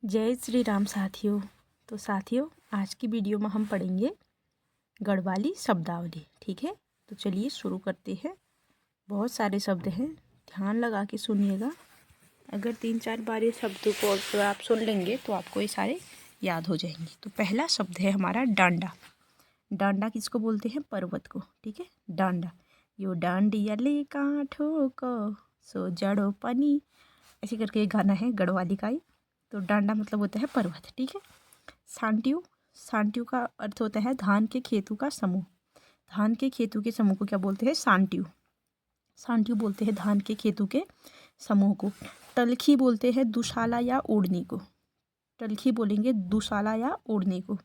जय श्री राम साथियों। तो साथियों, आज की वीडियो में हम पढ़ेंगे गढ़वाली शब्दावली। ठीक है, तो चलिए शुरू करते हैं। बहुत सारे शब्द हैं, ध्यान लगा के सुनिएगा। अगर 3-4 बार ये शब्द को तो आप सुन लेंगे तो आपको ये सारे याद हो जाएंगे। तो पहला शब्द है हमारा डांडा। डांडा किसको बोलते हैं? पर्वत को। ठीक है, डांडा। यो डांडिया ले काठो को सो जड़ो पानी, ऐसे करके एक गाना है गढ़वाली का ही। तो डांडा मतलब होता है पर्वत। ठीक है। सांटियो, सांटियो का अर्थ होता है धान के खेतों का समूह। धान के खेतों के समूह को क्या बोलते हैं? सांटियो। सांटियो बोलते हैं धान के खेतों के समूह को। टलखी बोलते हैं दुशाला या ओढ़नी को। टलखी बोलेंगे दुशाला या ओढ़नी को।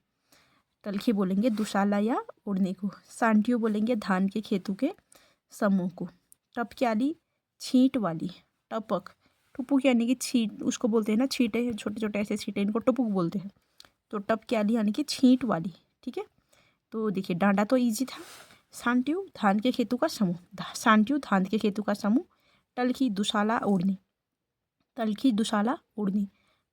टलखी बोलेंगे दुशाला या ओढ़नी को। सांटियो बोलेंगे धान के खेतों के समूह को। टपक्याली, छींट वाली। टपक, टुपुक यानी कि छींट, उसको बोलते हैं ना छींटे, छोटे छोटे ऐसे छींटे, इनको टुपुक बोलते हैं। तो टपक्याली यानी कि छींट वाली। ठीक है, तो देखिए डांडा तो इजी था। सांटियो धान के खेतों का समूह। सांटियो धान के खेतों का समूह। टलखी दुशाला ओढ़नी। टलखी दुशाला ओढ़नी।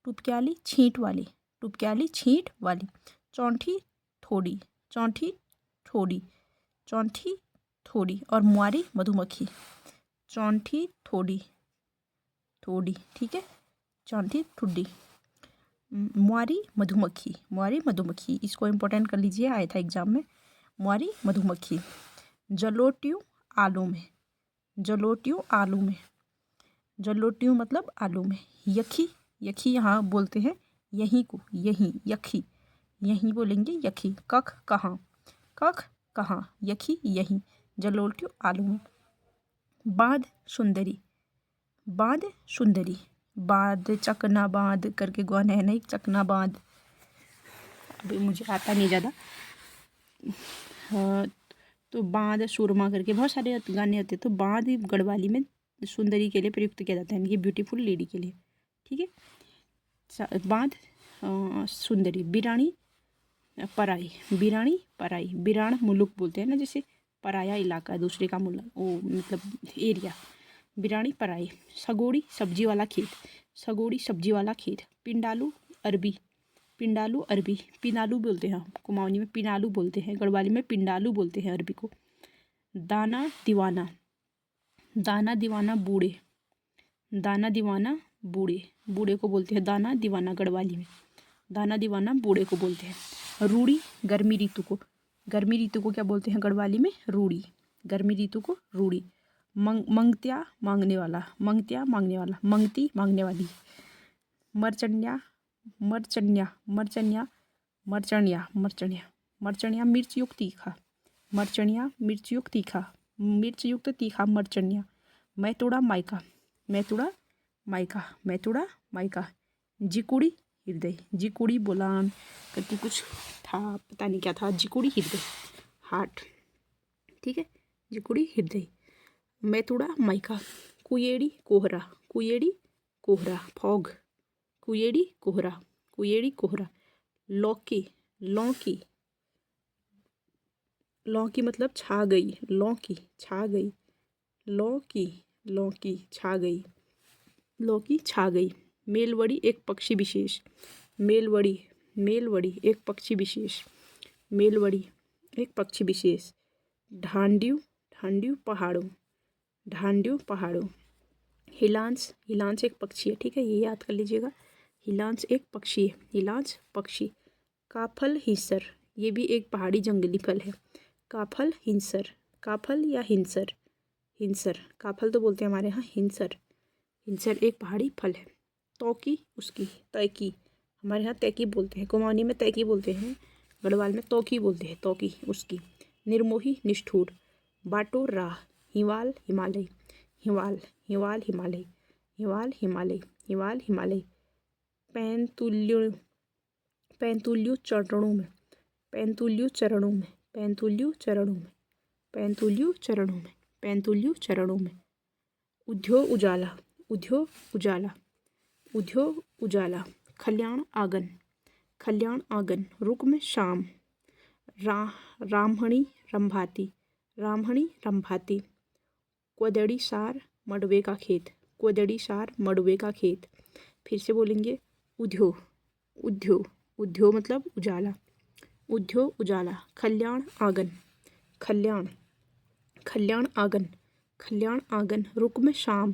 टुपक्याली छींट वाली। टुपक्याली छींट वाली। चौंठी थोड़ी। चौंठी थोड़ी। चौंठी थोड़ी। और मुआरी मधुमक्खी। चौंठी थोड़ी थोड़ी। ठीक है, चौंठी ठुड्डी। मुआरी मधुमक्खी। मुआरी मधुमक्खी, इसको इम्पोर्टेंट कर लीजिए, आया था एग्जाम में। मुआरी मधुमक्खी। जलोट्यू आलू में। जलोट्यू आलू में। जलोट्यू मतलब आलू में। यखी, यखी यहाँ बोलते हैं यहीं को, यहीं, यखी, यहीं बोलेंगे यखी। कख कहाँ। कख कहाँ, यखी यहीं। जलोट्यू आलू में। बाँध सुंदरी। बाँध सुंदरी। बाँध चकना बाँध करके गाना है नहीं, चकना बाँध, अभी मुझे आता नहीं ज़्यादा। हाँ, तो बाँध सुरमा करके बहुत सारे गाने होते हैं। तो बाँध गढ़वाली में सुंदरी के लिए प्रयुक्त किया जाता है, यानी कि ब्यूटीफुल लेडी के लिए। ठीक है, बाँध सुंदरी। बिरानी पराई। बिरानी पराई। बिरान मुलुक बोलते हैं ना, जैसे पराया इलाका, दूसरे का मुल्क, वो मतलब एरिया। बिरानी पराई। सगोड़ी सब्जी वाला खेत। सगोड़ी सब्जी वाला खेत। पिंडालू अरबी। पिंडालू अरबी। पिनालू बोलते हैं कुमाऊनी में, पिनालू बोलते हैं, गढ़वाली में पिंडालू बोलते हैं अरबी को। दाना दीवाना। दाना दीवाना बूढ़े। दाना दीवाना बूढ़े। बूढ़े को बोलते हैं दाना दीवाना गढ़वाली में। दाना दीवाना बूढ़े को बोलते हैं। रूढ़ी गर्मी ऋतु को। गर्मी ऋतु को क्या बोलते हैं गढ़वाली में? रूढ़ी। गर्मी ऋतु को रूढ़ी। मंगत्या मांगने वाला। मंगत्या मांगने वाला। मंगती मांगने वाली। मरचन्या मरचन्या। मरचन्या मरचनिया। मरचनिया। मरचनिया मिर्च युक्त तीखा। मरचनिया मिर्च युक्त तीखा। मिर्च युक्त तीखा मरचनिया। मैतुड़ा मायका। मैतुड़ा मायका। मैतुड़ा मायका। जिकुड़ी हृदय। जिकुड़ी बोलान करके कुछ था, पता नहीं क्या था। जिकुड़ी हृदय, हार्ट। ठीक है, जिकुड़ी हृदय। मैतुड़ा मायका। कुएड़ी कोहरा। कुएड़ी कोहरा। फॉग। कुएड़ी कोहरा। कुएड़ी कोहरा। लौकी। लौकी। लौकी मतलब छा गई। लौकी छा गई। लौकी। लौकी छा गई। लौकी छा गई। मेलवड़ी एक पक्षी विशेष। मेलवड़ी। मेलवड़ी एक पक्षी विशेष। मेलवड़ी एक पक्षी विशेष। ढांड्यू। ढांड्यू पहाड़ों। ढांड्यू पहाड़ों। हिलांस। हिलांस एक पक्षी है। ठीक है, ये याद कर लीजिएगा, हिलांस एक पक्षी है। हिलांस पक्षी। काफल हिंसर, ये भी एक पहाड़ी जंगली फल है। काफल हिंसर। काफल या हिंसर। हिंसर, काफल तो बोलते हैं हमारे यहाँ, हिंसर। हिंसर एक पहाड़ी फल है। तौकी उसकी। तैकी, हमारे यहाँ तैकी बोलते हैं, कुमाऊनी में तैकी बोलते हैं, गढ़वाल में तौकी बोलते हैं। तौकी उसकी। निर्मोही निष्ठुर। बाटो राह। हिवाल हिमालय। हिवाल। हिवाल हिमालय। हिवाल हिमालय। हिवाल हिमालय। पैंतुल्य। पैंतुल्यू चरणों में। पैंतुल्यू चरणों में। पैंतुल्यू चरणों में। पैंतुल्यू चरणों में। पैंतुल्यू चरणों में। उद्योग उजाला। उद्योग उजाला। उद्योग उजाला। कल्याण आंगन। कल्याण आंगन। रुक्म शाम। रामहणी रंभाती। रामहणी रंभाती। कोदड़ी सार मडवे का खेत। कोदड़ी सार मडवे का खेत। फिर से बोलेंगे, उद्योग उद्यो, उद्यो मतलब उजाला, उद्यो उजाला। कल्याण आंगन, कल्याण, कल्याण आंगन, कल्याण आंगन। रुक्म शाम,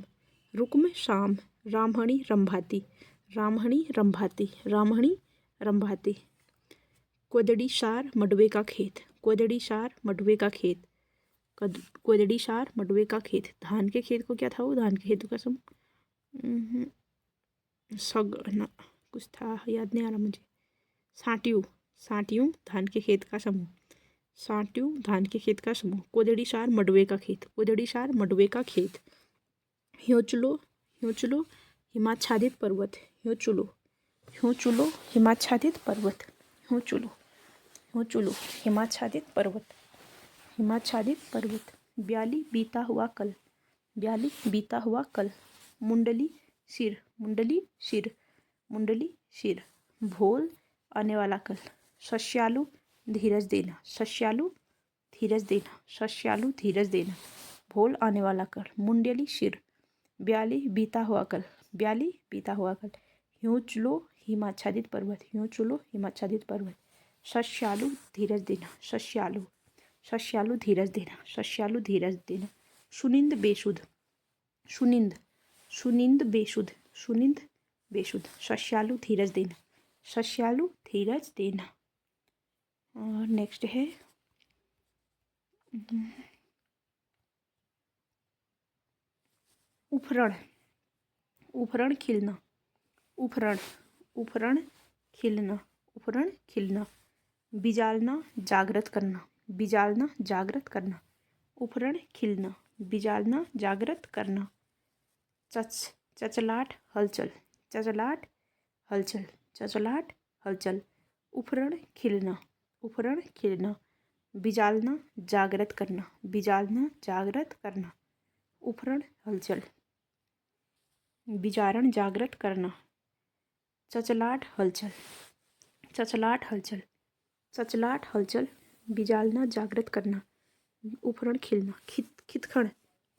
रुक्म शाम। रामहणी रंभाती, रामहणी रंभाती, रामहणी रंभाती। कोदड़ी सार मडवे का खेत, कोदड़ी सार मडवे का खेत, कोदड़ी सार मडवे का खेत। धान के खेत को क्या था, वो धान के खेत का सम सग ना कुछ था, याद नहीं आ रहा मुझे। साटियू, साटियू धान के खेत का समूह, साटियू धान के खेत का समूह। कोदड़ी सार मडवे का खेत, कोदड़ी सार मडवे का खेत। ह्योचुलो, ह्योचुलो हिमाच्छादित पर्वत, ह्योचुलो, ह्योचुलो हिमाच्छादित पर्वत, ह्योचुलो, ह्योचुलो हिमाच्छादित पर्वत, हिमाच्छादित पर्वत। ब्याली बीता हुआ कल, ब्याली बीता हुआ कल। मुंडली सिर, मुंडली सिर, मुंडली सिर। भोल आने वाला कल। सस्यालु धीरज देना, सस्यालु धीरज देना, सस्यालु धीरज देना। भोल आने वाला कल। मुंडली सिर। ब्याली बीता हुआ कल, ब्याली बीता हुआ कल। ह्योचुलो हिमाच्छादित पर्वत, ह्योचुलो हिमाच्छादित पर्वत। सस्यालु धीरज देना, सस्यालु, सस्यालु धीरज देना, सस्यालु धीरज देना। सुनिंद बेसुध, सुनिंद, सुनिंद बेसुध, सुनिंद बेसुध। सस्यालु धीरज देना, सस्यालु धीरज देना। और नेक्स्ट है उफरण, उफरण खिलना, उफरण, उफरण खिलना, उफरण खिलना। बिजालना जागृत करना, बिजालना जागृत करना। उफरण खिलना, बिजालना जागृत करना। चचलाट हलचल, चचलाट हलचल, चचलाट हलचल। उफरण खिलना, उफरण खिलना। बिजालना जागृत करना, बिजालना जागृत करना। उफरण हलचल, बिजारण जागृत करना। चचलाट हलचल, चचलाट हलचल, चचलाट हलचल। बिजालना जागृत करना। उफरण खिलना। खितखड़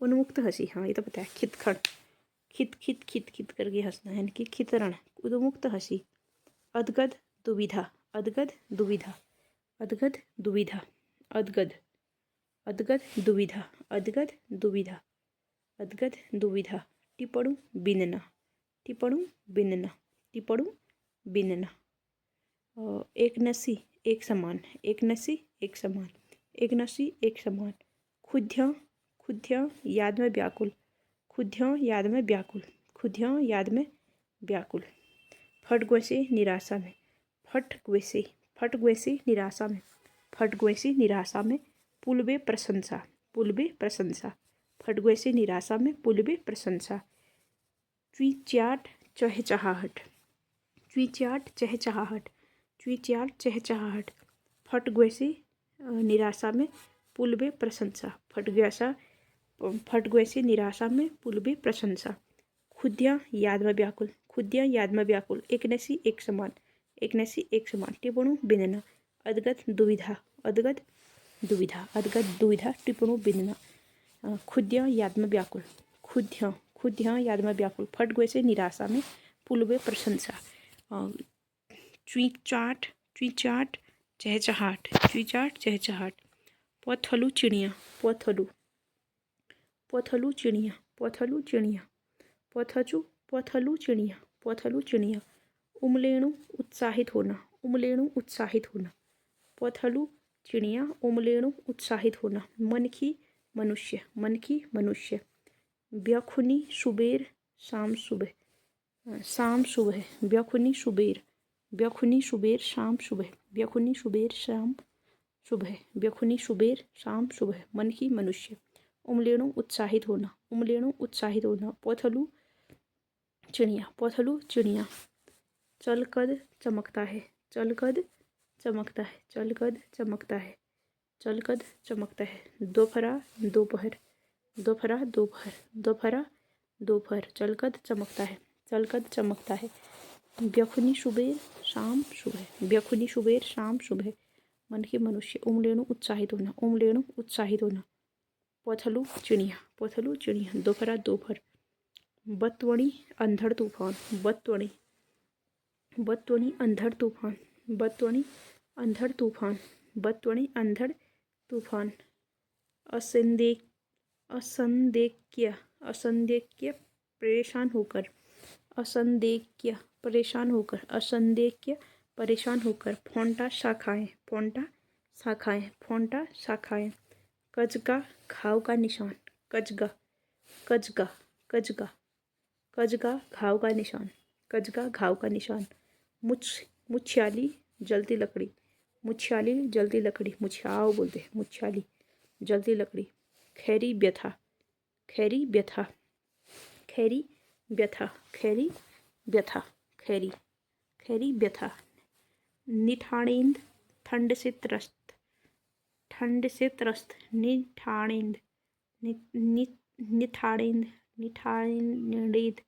उन्मुक्त हंसी, हाँ ये तो पता है। खितखड़, खित खित खित खित करके हंसना, यानी कि खितरण उन्मुक्त हंसी। अदगद दुविधा, अदगद दुविधा, अदगद दुविधा। अदगद, अदगद दुविधा, अदगद दुविधा, अदगद दुविधा। टिपणु बिनना, टिपणु बिनना, टिपणु बिनना। एक नसी एक समान, एक नसी एक समान, एक नसी एक समान। खुद्या, खुद्या याद में व्याकुल, खुद्या याद में व्याकुल, खुद्या याद में व्याकुल। फटगोसे निराशा में, फटगोसे, फटगोसे निराशा में, फटगोसे निराशा में। पुलबे प्रशंसा, पुलबे प्रशंसा। फटगोसे निराशा में, पुलबे प्रशंसा। चुईचाट चहचहाहट, चुईचाट चहचहाहट, चुईचाट चहचहाहट। फटगोसे निराशा में, पुलबे प्रशंसा। फटगोसा, फटगोसे निराशा में, पुलबे प्रशंसा। खुद्या याद में व्याकुल, खुद्या याद में व्याकुल। एक नसी एक समान, एक नसी एक समान। टिपणु बिनना। अदगद दुविधा, अदगद दुविधा, अदगद दुविधा। टिपणु बिनना। खुद्या याद में व्याकुल, खुद्या, खुद्या याद में व्याकुल। फटगोसे निराशा में, पुलबे प्रशंसा। चुईचाट, चुईचाट चहचहाट, चुईचाट चहचहाट। पोथलू चिड़िया, पोथलू, पोथलू चिड़िया, पोथलू चिड़िया। पोथचू, पोथलू चिड़िया, पोथलू चिड़िया। उमलेणु उत्साहित होना, उमलेणु उत्साहित होना। पोथलू चिड़िया, उमलेणु उत्साहित होना। मनखी मनुष्य, मनखी मनुष्य। व्याखुनी सुबेर शाम सुबह, शाम सुबह। व्याखुनी सुबेर, व्याखुनी सुबेर शाम सुबह, व्याखुनी सुबेर शाम सुबह, व्याखुनी सुबेर शाम सुबह। मनखी मनुष्य। उमलेणु उत्साहित होना, उमलेणु उत्साहित होना। पोथलू चिड़िया, पोथलू चिड़िया। चलकद चमकता है, चलकद चमकता है, चलकद चमकता है, चलकद चमकता है। दोपहरा दोपहर, दोपहरा दोपहर, दोपहरा दोपहर। चलकद चमकता है, चलकद चमकता है। व्याखुनी सुबेर शाम सुबह, व्याखुनी सुबेर शाम सुबह। मनखी मनुष्य। उमलेणु उत्साहित होना, उमलेणु उत्साहित होना। पोथलू चिड़िया, पोथलू चिड़िया। दोपहरा दोपहर। बतवणी अंधड़ तूफान, बतवणी, बत्वणी अंधड़ तूफान, बत्वणी अंधड़ तूफान, बत्वणी अंधड़ तूफान। असंदेह, असंदेक्य, असंदेक्य परेशान होकर, असंदेक्य परेशान होकर, असंदेक्य परेशान होकर। फोंटा शाखाएं, फोंटा शाखाएं, फोंटा शाखाएं। कजगा घाव का निशान, कजगा, कजगा, कजगा, कजगा घाव का निशान, कजगा घाव का निशान। मुछयाली जलती लकड़ी, मुछयाली जलती लकड़ी, मुछयाव बोलते हैं, मुछयाली जलती लकड़ी। खैरी व्यथा, खैरी व्यथा, खैरी व्यथा, खैरी व्यथा, खैरी, खैरी व्यथा। निठाणेंद ठंड से त्रस्त, ठंड से त्रस्त। निठाणेंद, निठाणेंद, निठाणेंद,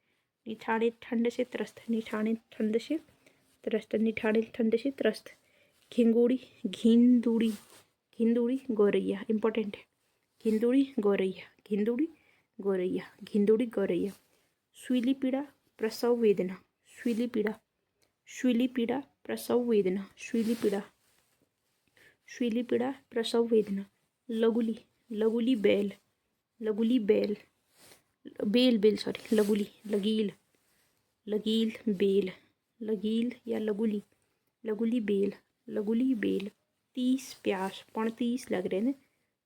निठाणे ठंड से त्रस्त, निठाणे ठंड से त्रस्त, निठाणे ठंड से त्रस्त। घिंगुड़ी, घिंदुड़ी, घिंदुड़ी गौरैया, इंपॉर्टेंट है। घिंदुड़ी गौरैया, घिंदुड़ी गौरैया, घिंदुड़ी गौरैया। सूली पीड़ा प्रसव वेदना, सूली पीड़ा, सूली पीड़ा प्रसव वेदना, सूली पीड़ा, सूली पीड़ा प्रसव वेदना। लगुली, लगुली बैल, लगुली बैल, बेल बेल सॉरी, लगुली, लगील, लगील बेल, लगील या लगुली, लगुली बेल, लगुली बेल। 30 प्यास, 35 लग रहे हैं ना,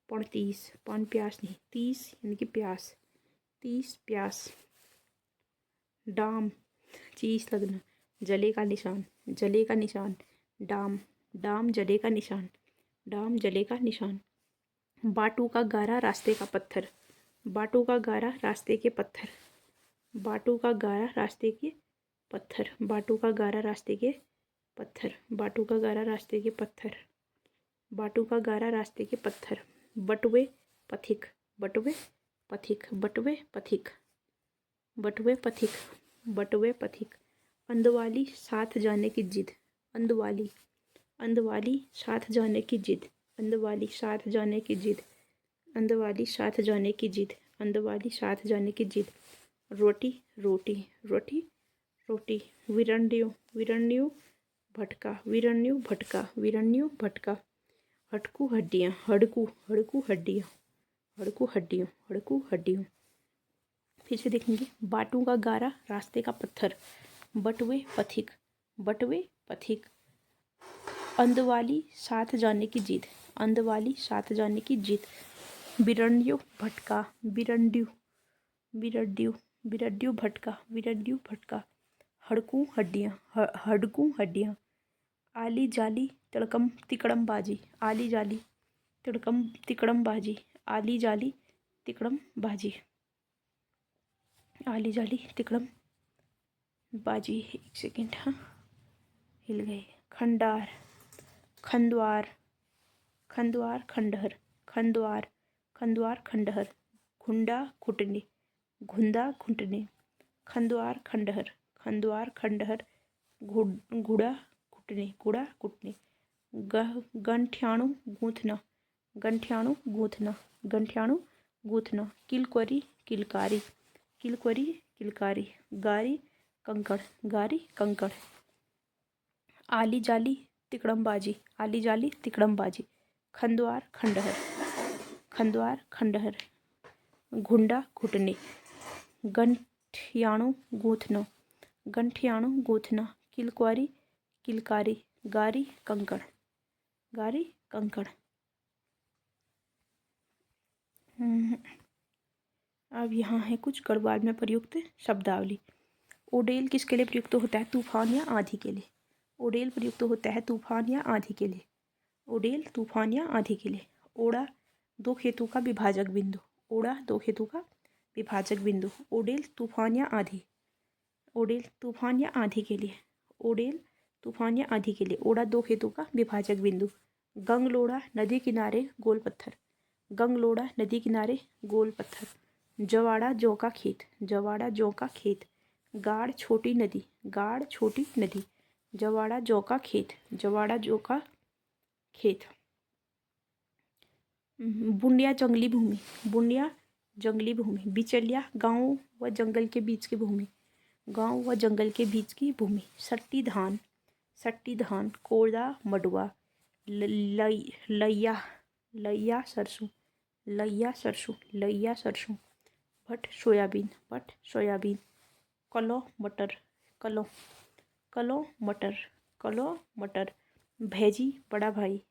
35, पन प्यास नहीं, 30 यानी कि प्यास, 30 प्यास। डाम चीज लगना, जले का निशान, जले का निशान। डाम, डाम जले का निशान, डाम जले का निशान। बाटू का गारा रास्ते का पत्थर, बाटू का गारा रास्ते के पत्थर, बाटू का गारा रास्ते के पत्थर, बाटू का गारा रास्ते के पत्थर, बाटू का गारा रास्ते के पत्थर, बाटू का गारा रास्ते के पत्थर। बटुए पथिक, बटुए पथिक, बटुए पथिक, बटुए पथिक, बटुए पथिक। अंदवाली साथ जाने की जिद, अंदवाली, अंदवाली साथ जाने की जिद, अंदवाली साथ जाने की जिद, अंदवाली साथ जाने की जिद, अंदवाली साथ जाने की जिद। रोटी, रोटी, रोटी, रोटी। विरंडियो, विरंडियो भटका, विरंडियो भटका, विरंडियो भटका। हटकू हड्डियाँ, हड़कू, हड़कू हड्डियाँ, हड़कू हड्डियों, हड़कू हड्डियों। फिर से देखेंगे। बाटू का गारा रास्ते का पत्थर, बटुए पथिक, बटुए पथिक। अंदवाली साथ जाने की जिद, अंदवाली साथ जाने की जिद। बिरंडियो भटका, बिरंडियो, बिरड्यू, बिरड्यू भटका, बिरड्यू भटका। हड़कू हड्डियाँ, हड़कू हड्डियाँ। आली जाली तिड़कम तिकड़म बाजी, आली जाली तिड़कम तिकड़म बाजी, आली जाली तिकड़म बाजी, आली जाली तिकड़म बाजी। एक सेकेंड, हाँ हिल गए। खंडार, खंदवार, खंदवार खंडहर, खंदवार, खंदवार खंडहर। घुंडा घुटने, घुंदा घुटने। खंदवार खंडहर, खंदवार खंडहर। घुड़ा घुटने, घुड़ा घुटने। गंठ्याणु गूंथना, गंठ्याणु गूंथना, गंठ्याणु गूंथना। किलक्वरी किलकारी, किलक्वरी किलकारी। गारी कंकड़, गारी कंकड़। आली जाली तिकड़मबाजी, आली जाली तिकड़मबाजी। खंदवार खंडहर, खंदवार खंडहर। घुंडा घुटने। गंठ्याणु गूंथना, गंठ्याणु गूंथना। किलक्वरी किलकारी। गारी कंकड़, गारी कंकड़। अब यहाँ है कुछ गढ़वाल में प्रयुक्त शब्दावली। ओडेल किसके लिए प्रयुक्त होता है? तूफान या आंधी के लिए। ओडेल प्रयुक्त होता है तूफान या आंधी के लिए। ओडेल तूफान या आंधी के लिए। ओड़ा दो खेतों का विभाजक बिंदु, ओड़ा दो खेतों का विभाजक बिंदु। ओडेल तूफान या आंधी, ओडेल तूफान या आंधी के लिए। ओडेल तूफान या आंधी के लिए। ओड़ा दो खेतों का विभाजक बिंदु। गंगलोड़ा नदी किनारे गोल पत्थर, गंगलोड़ा नदी किनारे गोल पत्थर। जवाड़ा जौ का खेत, जवाड़ा जौ का खेत। गाढ़ छोटी नदी, गाढ़ छोटी नदी। जवाड़ा जौ का खेत, जवाड़ा जौ का खेत। बुंडिया जंगली भूमि, बुंडिया जंगली भूमि। बिचलिया गांव व जंगल के बीच की भूमि, गांव व जंगल के बीच की भूमि। सट्टी धान, कोड़ा मडुआ, लैया लैया सरसों, भट सोयाबीन, कलो मटर, भेजी बड़ा भाई,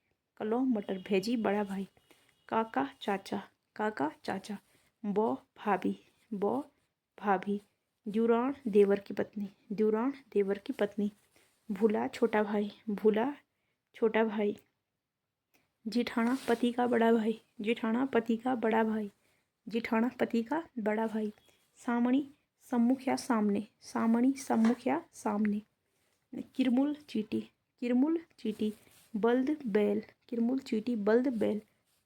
काका चाचा, बो भाभी, ड्यूरान देवर की पत्नी, भूला छोटा भाई, जिठाना पति का बड़ा भाई, सामणी सम्मुख या सामने, किरमुल चीटी, बल्द बैल,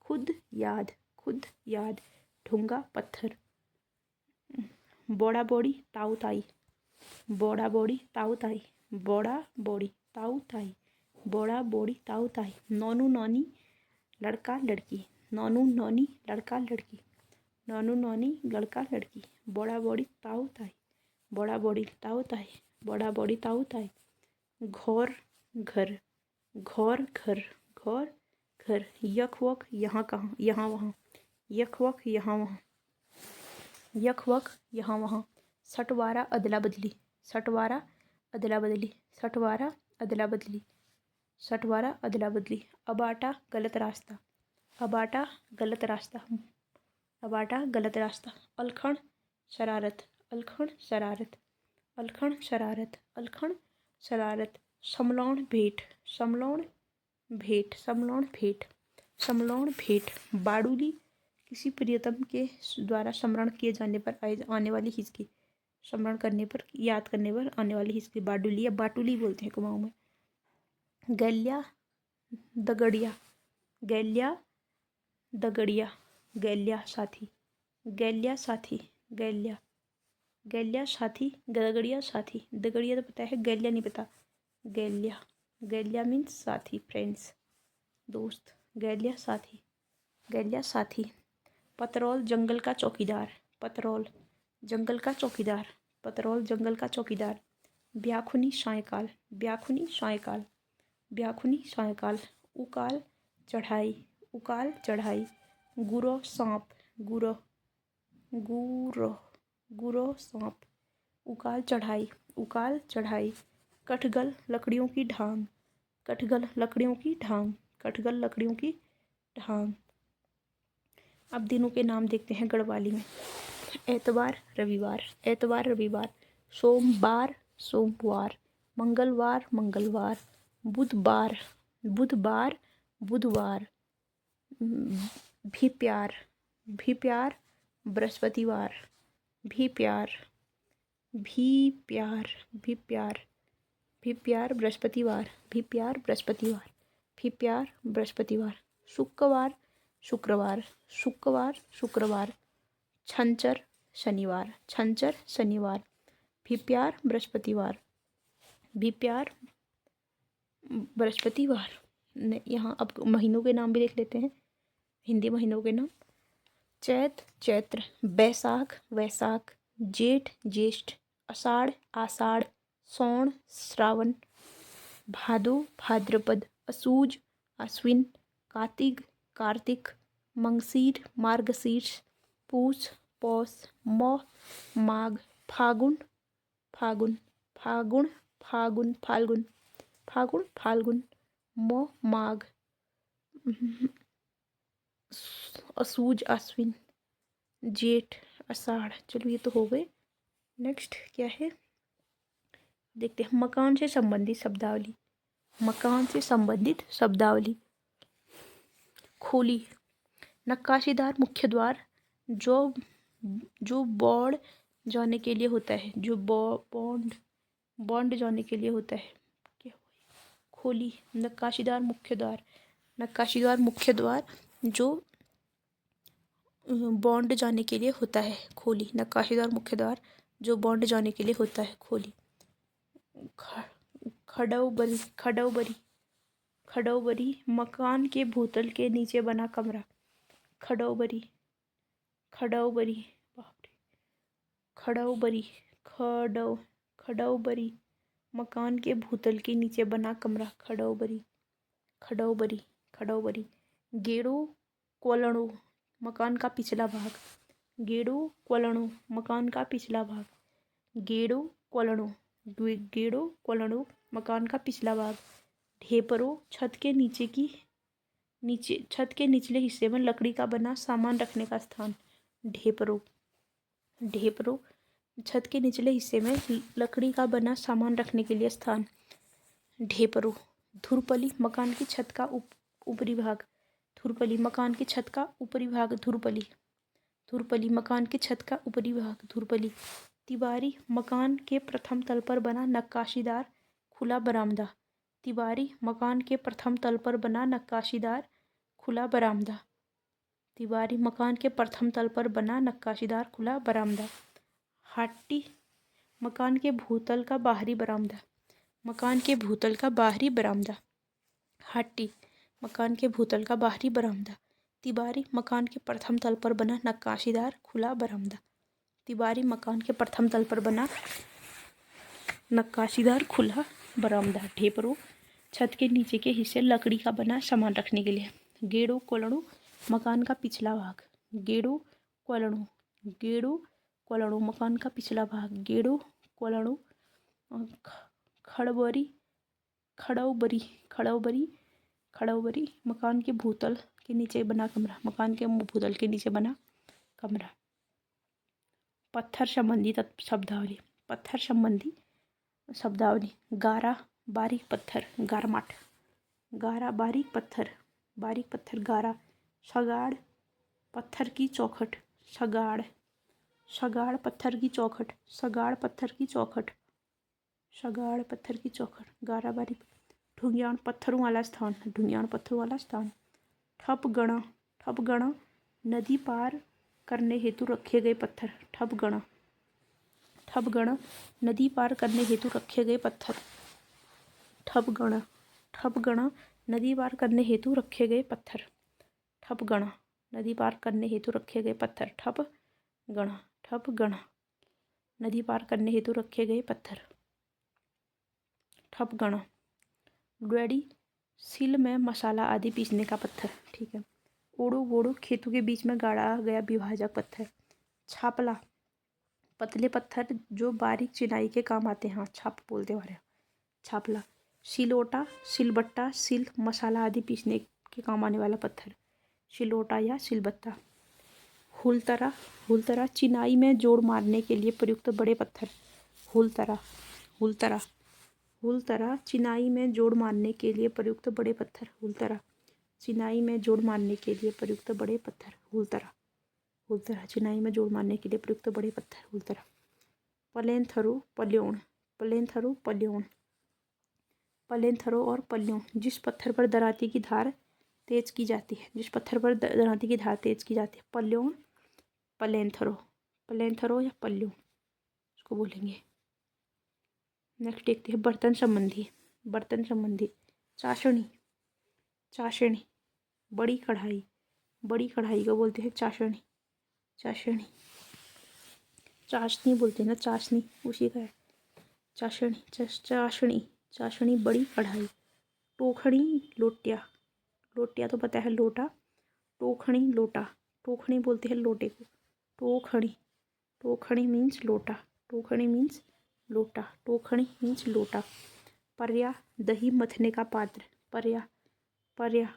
खुद याद, ढूंगा पत्थर, बोड़ा बोड़ी ताऊ ताई, नोनू नौनी लड़का लड़की, बोड़ा बोड़ी ताऊ ताई, घोर घर, यख वख यहाँ वहाँ, सटवारा अदला बदली, अबाटा गलत रास्ता, अलखण शरारत, समलौन भेंट, बाडुली किसी प्रियतम के द्वारा स्मरण किए जाने पर आने वाली हिचकी, याद करने पर आने वाली हिचकी, बाडुली या बाटुली बोलते हैं कुमाऊं में। गैल्या दगड़िया, गैल्या साथी, दगड़िया तो पता है, गैल्या नहीं पता। गैल्या मीन्स साथी, फ्रेंड्स, दोस्त, गैल्या साथी, पतरौल जंगल का चौकीदार, ब्याखुनी सायकाल, उकाल चढ़ाई, गुरो सांप, उकाल चढ़ाई, कटगल लकड़ियों की ढांग। अब दिनों के नाम देखते हैं गढ़वाली में। एतवार रविवार, सोमवार, मंगलवार, बुधवार, भी प्यार, बृहस्पतिवार, भी प्यार, बृहस्पतिवार, शुक्रवार, छंचर शनिवार, भी प्यार बृहस्पतिवार। यहाँ अब महीनों के नाम भी देख लेते हैं, हिंदी महीनों के नाम। चैत्र, वैसाख, जेठ ज्येष्ठ, आषाढ़, सौण श्रावण, भादो भाद्रपद, असूज अश्विन, कार्तिक, मंगशीर मार्गशीर्ष, पूस पौष, मौ माघ, फागुन, मौ माघ, असूज अश्विन, जेठ आषाढ़। चलो ये तो हो गए। नेक्स्ट क्या है देखते हैं, मकान से संबंधित शब्दावली। खोली, नक्काशीदार मुख्य द्वार जो बॉन्ड जाने के लिए होता है, बॉन्ड जाने के लिए होता है। क्या खोली, नक्काशीदार मुख्य द्वार जो बॉन्ड जाने के लिए होता है। खोली, नक्काशीदार मुख्य द्वार जो बॉन्ड जाने के लिए होता है। खोली, खड़ौबरी, मकान के भूतल के नीचे बना कमरा। खड़ौबरी, खड़ौबरी, मकान के भूतल के नीचे बना कमरा। खड़ौबरी, खड़ौबरी, खड़ौबरी। गेड़ो कोलणो, मकान का पिछला भाग। गेड़ो कोलणो, मकान का पिछला भाग। गेड़ो कोलणो, गेड़ो कोलणो, मकान का पिछला भाग। ढेपरो, छत के निचले हिस्से में लकड़ी का बना सामान रखने का स्थान। ढेपरो, ढेपरो, छत के निचले हिस्से में लकड़ी का बना सामान रखने के लिए स्थान। ढेपरो। धुरपली, मकान की छत का ऊपरी भाग। धुरपली, मकान की छत का ऊपरी भाग। धुरपली, धुरपली, मकान की छत का ऊपरी भाग। धुरपली। तिवारी, मकान के प्रथम तल पर बना नक्काशीदार खुला बरामदा। तिवारी, मकान के प्रथम तल पर बना नक्काशीदार खुला बरामदा। तिवारी, मकान के प्रथम तल पर बना नक्काशीदार खुला बरामदा। हाटी, मकान के भूतल का बाहरी बरामदा। मकान के भूतल का बाहरी बरामदा। हाटी, मकान के भूतल का बाहरी बरामदा। तिवारी, मकान के प्रथम तल पर बना नक्काशीदार खुला बरामदा। तिवारी, मकान के प्रथम तल पर बना नक्काशीदार खुला बरामदा। ढेपरो, छत के नीचे के हिस्से लकड़ी का बना सामान रखने के लिए। गेड़ो कोलणो, मकान का पिछला भाग। गेड़ो कोलणो, गेड़ो कोलणो, मकान का पिछला भाग। गेड़ो कोलणो। खड़बरी, खड़ौबरी, खड़ौबरी, खड़ौबरी, मकान के भूतल के नीचे बना कमरा। मकान के भूतल के नीचे बना कमरा। पत्थर संबंधी शब्दावली। पत्थर संबंधी शब्दावली। गारा, बारीक पत्थर। गारमाट, गारा, बारीक पत्थर। बारीक पत्थर, गारा। सगाड़, पत्थर की चौखट। सगाड़, सगाड़, पत्थर की चौखट। सगाड़, पत्थर की चौखट। सगाड़, पत्थर की चौखट। गारा, बारीक। ढुंगियाण, पत्थरों वाला स्थान। ढुंगियाण, पत्थरों वाला स्थान। ठपगणा, ठपगणा, नदी पार करने हेतु रखे गए पत्थर। ठपगणा, ठपगणा, नदी पार करने हेतु रखे गए पत्थर। ठपगणा, ठपगणा, नदी पार करने हेतु रखे गए पत्थर। ठपगणा, नदी पार करने हेतु रखे गए पत्थर। ठपगणा, ठपगणा, नदी पार करने हेतु रखे गए पत्थर। ठपगणा। ड्वेडी, सिल में मसाला आदि पीसने का पत्थर। ठीक है। ओड़ो बोड़ो, खेतों के बीच में गाड़ा गया विभाजक पत्थर। छापला, पतले पत्थर जो बारीक चिनाई के काम आते हैं। छाप बोलते हैं छापला। सिलोटा, सिलबट्टा, सिल मसाला आदि पीसने के काम आने वाला पत्थर। सिलोटा या सिलबट्टा। हुलतरा, हुलतरा, चिनाई में जोड़ मारने के लिए प्रयुक्त बड़े पत्थर। हुलतरा, हुलतरा, हुलतरा, चिनाई में जोड़ मारने के लिए प्रयुक्त बड़े पत्थर। हुलतरा, चिनाई में जोड़ मारने के लिए प्रयुक्त बड़े पत्थर। हुलतरा, हुलतरा, चिनाई में जोड़ मारने के लिए प्रयुक्त बड़े पत्थर। हुलतरा। पलेंथरो, पल्योण। पलेंथरो, पल्योण। पलेंथरो और पल्योण, जिस पत्थर पर दराती की धार तेज की जाती है। जिस पत्थर पर दराती की धार तेज की जाती है। पल्योण, पलेंथरो। पलेंथरो या पल्योण इसको बोलेंगे। नेक्स्ट देखते हैं बर्तन संबंधी। बर्तन संबंधी। चाशनी, चाशनी, बड़ी कढ़ाई। बड़ी कढ़ाई को बोलते हैं चाशनी। चाशनी, चाशनी बोलते हैं ना, चाशनी उसी का है। चाशनी, चाशनी, चाशनी, बड़ी कढ़ाई। टोखणी, लोटिया। लोटिया तो पता है लोटा। टोखणी, लोटा। टोखणी बोलते हैं लोटे को। टोखणी, टोखणी मीन्स लोटा। टोखणी मीन्स लोटा। टोखणी मीन्स लोटा। पर्या, दही मथने का पात्र। पर्या, पर्या,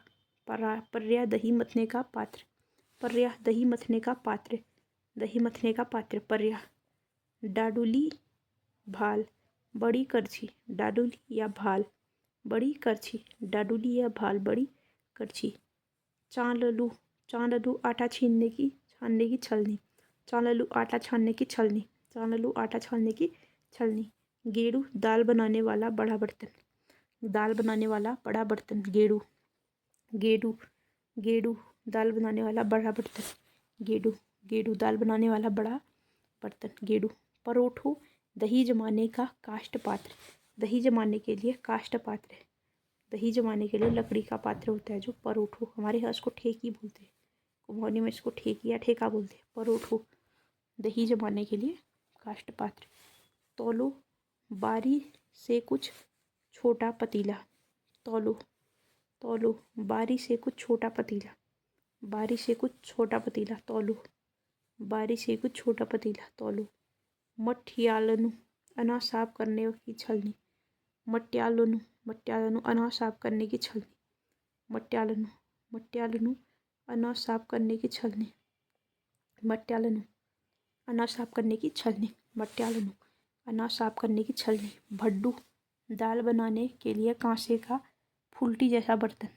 पर्या, दही मथने का पात्र। पर्या, दही मथने का पात्र। दही मथने का पात्र। पर्या। डाडूली, भाल, बड़ी करछी। डाडूली या भाल, बड़ी करछी। डाडूली या भाल, बड़ी करछी। चाललू, चाललू, आटा छानने की छलनी। चाललू, आटा छानने की छलनी। चाललू, आटा छानने की छलनी। गेड़ू, दाल बनाने वाला बड़ा बर्तन। दाल बनाने वाला बड़ा बर्तन। गेड़ू, गेड़ू, गेड़ू, दाल बनाने वाला बड़ा बर्तन। गेड़ू, गेड़ू, दाल बनाने वाला बड़ा बर्तन। गेड़ू। परोठो, दही जमाने का काष्ठ पात्र। दही जमाने के लिए काष्ठ पात्र है। दही जमाने के लिए लकड़ी का पात्र होता है जो परोठो। हमारे यहाँ इसको ठेकी बोलते हैं। कुम्भौनी में इसको ठेकी या ठेका बोलते हैं। परोठो, दही जमाने के लिए काष्ठ पात्र। तौलो, बारी से कुछ छोटा पतीला, तौलो तौलो, बारी से कुछ छोटा पतीला, बारी से कुछ छोटा पतीला, तौलो, बारी से कुछ छोटा पतीला, तौलो। मठ्यालनु, अनाज साफ करने की छलनी, मट्यालनु, मट्यालनु, अनाज साफ करने की छलनी, मट्यालनु, मट्यालनु, अनाज साफ करने की छलनी, मट्यालनु, अनाज साफ करने की छलनी, मट्यालनु, अनाज साफ करने की छलनी। भड्डू, दाल बनाने के लिए कांसे का फुलटी जैसा बर्तन,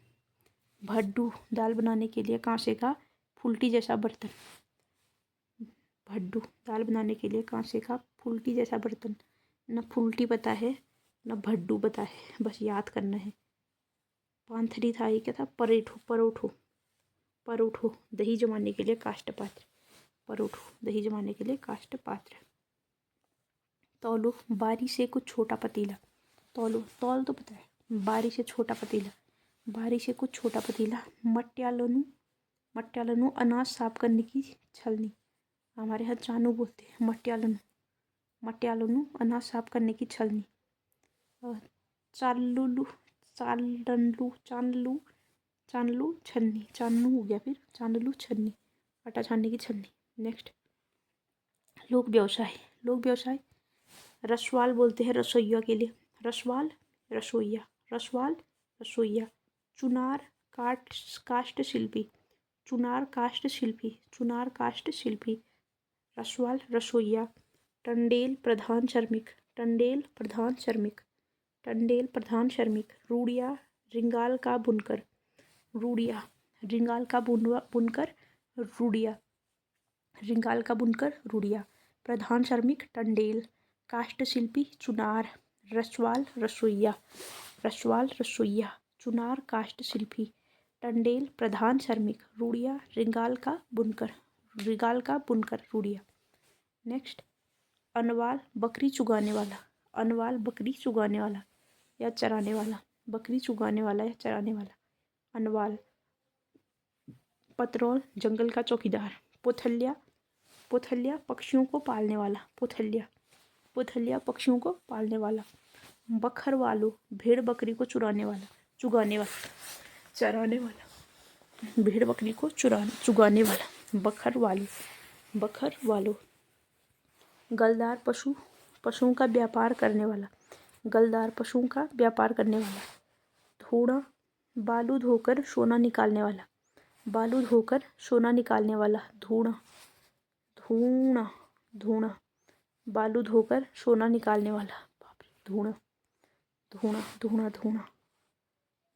भड्डू, दाल बनाने के लिए कांसे का फुलटी जैसा बर्तन, भड्डू, दाल बनाने के लिए कांसे का फुलटी जैसा बर्तन। न फुलटी पता है न भड्डू पता है, बस याद करना है। पांथरी था, ये क्या था? परेठो, परोठो, परोठो, दही जमाने के लिए काष्ठ पात्र, परोठो, दही जमाने के लिए काष्ठ पात्र। तौलो, बारी से कुछ छोटा पतीला, तौलो, तौल तो पता है, बारी से छोटा पतीला, बारी से कुछ छोटा पतीला। मट्यालनु, मट्यालनु, अनाज साफ करने की छलनी, हमारे यहाँ चानू बोलते हैं, मट्यालनु, मट्यालनु, अनाज साफ करने की छलनी। चालुलु, चालनलु, चानलु, चानलु, छन्नी, चानू हो गया, फिर चानलु, छन्नी, आटा छानने की छन्नी। नेक्स्ट, लोक व्यवसाय, लोक व्यवसाय, रसवाल बोलते हैं रसोइया के लिए, रसवाल, रसोइया, रसवाल, रसोइया। चुनार, काष्ठ शिल्पी, चुनार, काष्ठ शिल्पी, चुनार, काष्ठ शिल्पी, रसवाल, रसोइया। टंडेल, प्रधान श्रमिक, टंडेल, प्रधान श्रमिक, टंडेल, प्रधान श्रमिक। रूड़िया, रिंगाल का बुनकर, रूड़िया, रिंगाल का बुनकर, रूड़िया, रिंगाल का बुनकर, रूड़िया। प्रधान श्रमिक टंडेल, काष्ठ शिल्पी चुनार, रसवाल, रसोइया, रसवाल, रसोइया। चुनार, काष्ठ शिल्पी, टंडेल, प्रधान श्रमिक, रूड़िया, रिंगाल का बुनकर, रिंगाल का बुनकर, रूड़िया। नेक्स्ट, अनवाल, बकरी चुगाने वाला, अनवाल, बकरी चुगाने वाला या चराने वाला, बकरी चुगाने वाला या चराने वाला, अनवाल। पतरौल, जंगल का चौकीदार। पोथल्या, पोथल्या, पक्षियों को पालने वाला, पोथल्या, पोथल्या, पक्षियों को पालने वाला। बखरवालो, भेड़ बकरी को चुराने वाला, चुगाने वाला, चराने वाला, भेड़ बकरी को चुगाने वाला, बखरवालो, बखरवालो। गलदार, पशु, पशुओं का व्यापार करने वाला, गलदार, पशुओं का व्यापार करने वाला। धूणा, बालू धोकर सोना निकालने वाला, बालू धोकर सोना निकालने वाला, धूणा, धूणा, धूणा, बालू धोकर सोना निकालने वाला, बाप रे, धूणा, धूणा, धूणा, धूणा,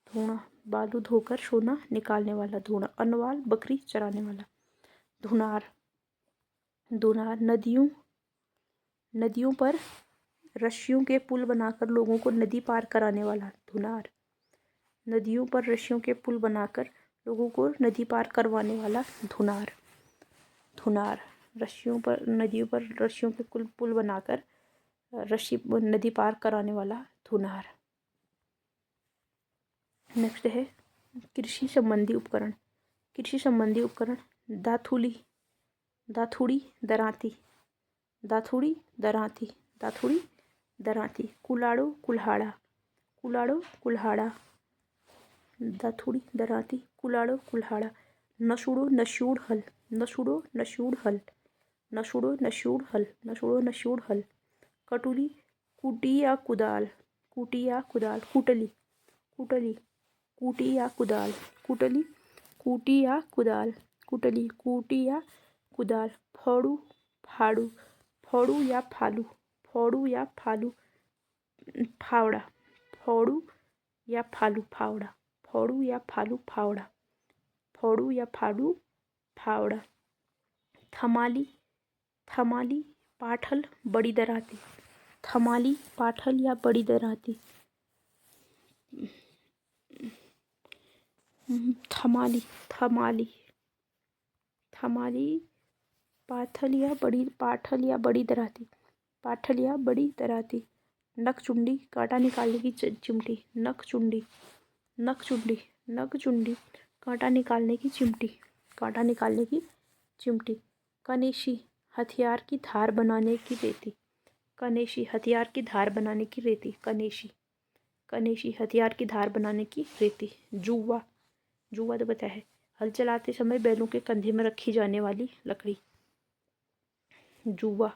धूणा, बालू धोकर सोना निकालने वाला, धूणा। अनवाल, बकरी चराने वाला। धुनार, धुनार, नदियों, नदियों पर रस्सियों के पुल बनाकर लोगों को नदी पार कराने वाला, धुनार, नदियों पर रस्सियों के पुल बनाकर लोगों को नदी पार करवाने वाला, धुनार, धुनार। रस्सियों पर, नदियों पर रस्सियों के पुल बनाकर रस्सी नदी पार कराने वाला, धुनार। नेक्स्ट है कृषि संबंधी उपकरण, कृषि संबंधी उपकरण। दाथुली, दाथुड़ी, दरांती, दाथुड़ी, दरांती, दाथुड़ी, दरांती। कुलाड़ो, कुल्हाड़ा, कुलाड़ो, कुल्हाड़ा, दाथुड़ी, दरांती, कुलाड़ो, कुल्हाड़ा। नसुड़ो, नशूड़ हल, नसुड़ो, नशूड़ हल, नसुड़ो, नशूड़ हल, नसुड़ो, नशूड़ हल। कटुली, कुटी या कुदाल, कुटी या कुदाल। कुटली, कुटली, कूटी या कुदाल, कुटली, कूटी या कुदाल, कुटली, कूटी या कुदाल। फोड़ू, फाड़ू, फोड़ू या फालू, फोड़ू या फालू, फावड़ा, फोड़ू या फालू, फावड़ा, फोड़ू या फालू, फावड़ा, फोड़ू या फालू, फावड़ा। थमाली, थमाली, पाठल, बड़ी दराती, थमाली, पाठल या बड़ी दराती। थमाली, थमाली, थमाली, पाठल या बड़ी दराती, पाठल या बड़ी दराती। नकचुंडी, कांटा निकालने की चिमटी, नकचुंडी, नकचुंडी, नकचुंडी, कांटा निकालने की चिमटी, कांटा निकालने की चिमटी। कनेशी, हथियार की धार बनाने की रेती, कनेशी, हथियार की धार बनाने की रेती। कनेशी, कनेशी, हथियार की धार बनाने की रेती। जुआ, जुआ तो पता है, हल चलाते समय बैलों के कंधे में रखी जाने वाली लकड़ी। जुआ।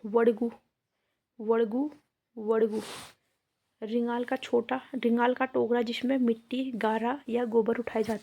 वड़गू, वड़गू, वड़गू, रिंगाल का टोकरा जिसमें मिट्टी, गारा या गोबर उठाए जाते